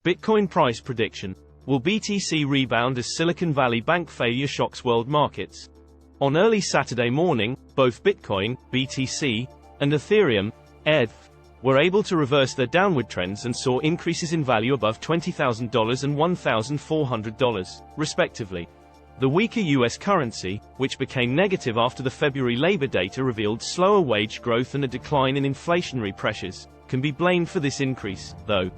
Bitcoin price prediction. Will BTC rebound as Silicon Valley Bank failure shocks world markets? On early Saturday morning, both Bitcoin, BTC, and Ethereum, ETH, were able to reverse their downward trends and saw increases in value above $20,000 and $1,400, respectively. The weaker US currency, which became negative after the February labor data revealed slower wage growth and a decline in inflationary pressures, can be blamed for this increase, though.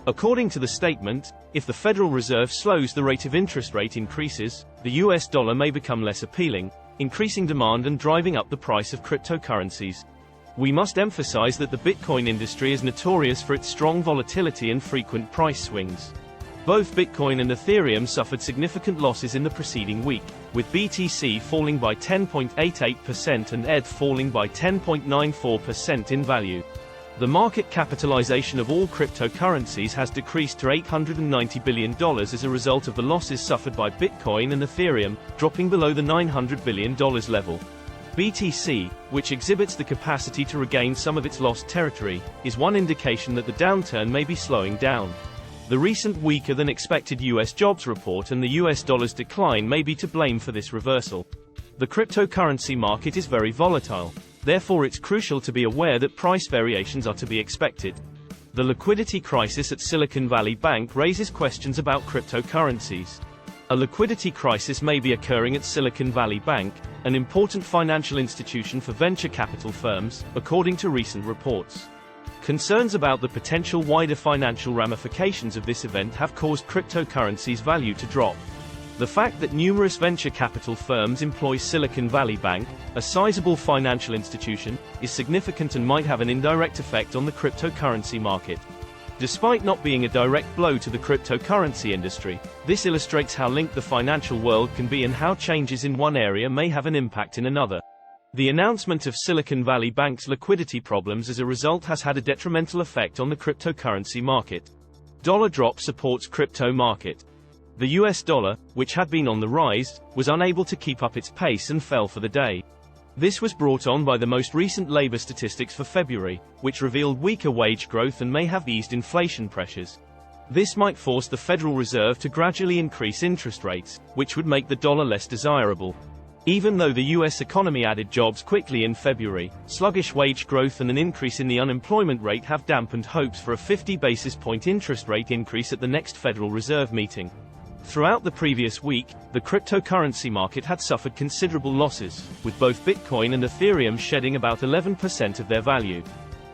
According to the statement, if the Federal Reserve slows the rate of interest rate increases, the US dollar may become less appealing, increasing demand and driving up the price of cryptocurrencies. We must emphasize that the Bitcoin industry is notorious for its strong volatility and frequent price swings. Both Bitcoin and Ethereum suffered significant losses in the preceding week, with BTC falling by 10.88% and ETH falling by 10.94% in value. The market capitalization of all cryptocurrencies has decreased to $890 billion as a result of the losses suffered by Bitcoin and Ethereum, dropping below the $900 billion level. BTC, which exhibits the capacity to regain some of its lost territory, is one indication that the downturn may be slowing down. The recent weaker-than-expected US jobs report and the US dollar's decline may be to blame for this reversal. The cryptocurrency market is very volatile. Therefore, it's crucial to be aware that price variations are to be expected. The liquidity crisis at Silicon Valley Bank raises questions about cryptocurrencies. A liquidity crisis may be occurring at Silicon Valley Bank, an important financial institution for venture capital firms, according to recent reports. Concerns about the potential wider financial ramifications of this event have caused cryptocurrencies' value to drop. The fact that numerous venture capital firms employ Silicon Valley Bank, a sizable financial institution, is significant and might have an indirect effect on the cryptocurrency market. Despite not being a direct blow to the cryptocurrency industry, this illustrates how linked the financial world can be and how changes in one area may have an impact in another. The announcement of Silicon Valley Bank's liquidity problems as a result has had a detrimental effect on the cryptocurrency market. Dollar drop supports crypto market. The US dollar, which had been on the rise, was unable to keep up its pace and fell for the day. This was brought on by the most recent labor statistics for February, which revealed weaker wage growth and may have eased inflation pressures. This might force the Federal Reserve to gradually increase interest rates, which would make the dollar less desirable. Even though the US economy added jobs quickly in February, sluggish wage growth and an increase in the unemployment rate have dampened hopes for a 50 basis point interest rate increase at the next Federal Reserve meeting. Throughout the previous week, the cryptocurrency market had suffered considerable losses, with both Bitcoin and Ethereum shedding about 11% of their value.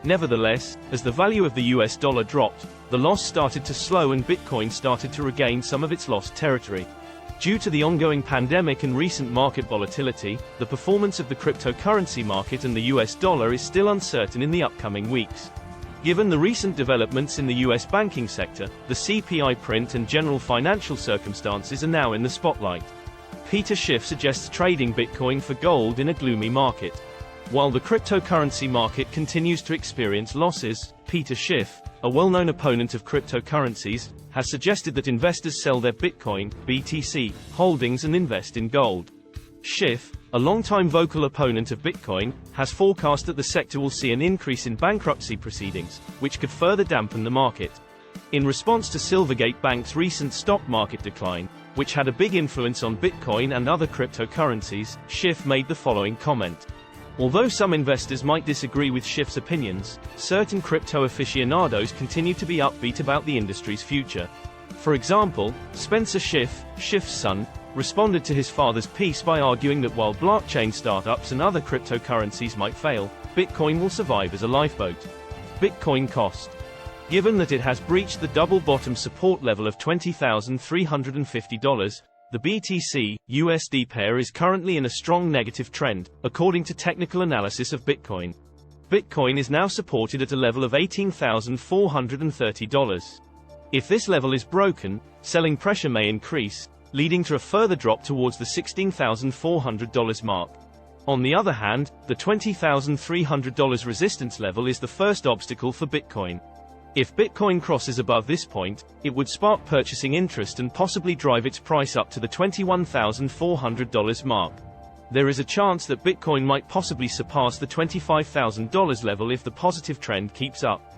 Nevertheless, as the value of the US dollar dropped, the loss started to slow and Bitcoin started to regain some of its lost territory. Due to the ongoing pandemic and recent market volatility, the performance of the cryptocurrency market and the US dollar is still uncertain in the upcoming weeks. Given the recent developments in the US banking sector, the CPI print and general financial circumstances are now in the spotlight. Peter Schiff suggests trading Bitcoin for gold in a gloomy market. While the cryptocurrency market continues to experience losses, Peter Schiff, a well-known opponent of cryptocurrencies, has suggested that investors sell their Bitcoin, BTC, holdings and invest in gold. Schiff, a longtime vocal opponent of Bitcoin, has forecast that the sector will see an increase in bankruptcy proceedings, which could further dampen the market. In response to Silvergate Bank's recent stock market decline, which had a big influence on Bitcoin and other cryptocurrencies, Schiff made the following comment. Although some investors might disagree with Schiff's opinions, certain crypto aficionados continue to be upbeat about the industry's future. For example, Spencer Schiff, Schiff's son, responded to his father's piece by arguing that while blockchain startups and other cryptocurrencies might fail, Bitcoin will survive as a lifeboat. Bitcoin cost. Given that it has breached the double bottom support level of $20,350, the BTC-USD pair is currently in a strong negative trend, according to technical analysis of Bitcoin. Bitcoin is now supported at a level of $18,430. If this level is broken, selling pressure may increase, leading to a further drop towards the $16,400 mark. On the other hand, the $20,300 resistance level is the first obstacle for Bitcoin. If Bitcoin crosses above this point, it would spark purchasing interest and possibly drive its price up to the $21,400 mark. There is a chance that Bitcoin might possibly surpass the $25,000 level if the positive trend keeps up.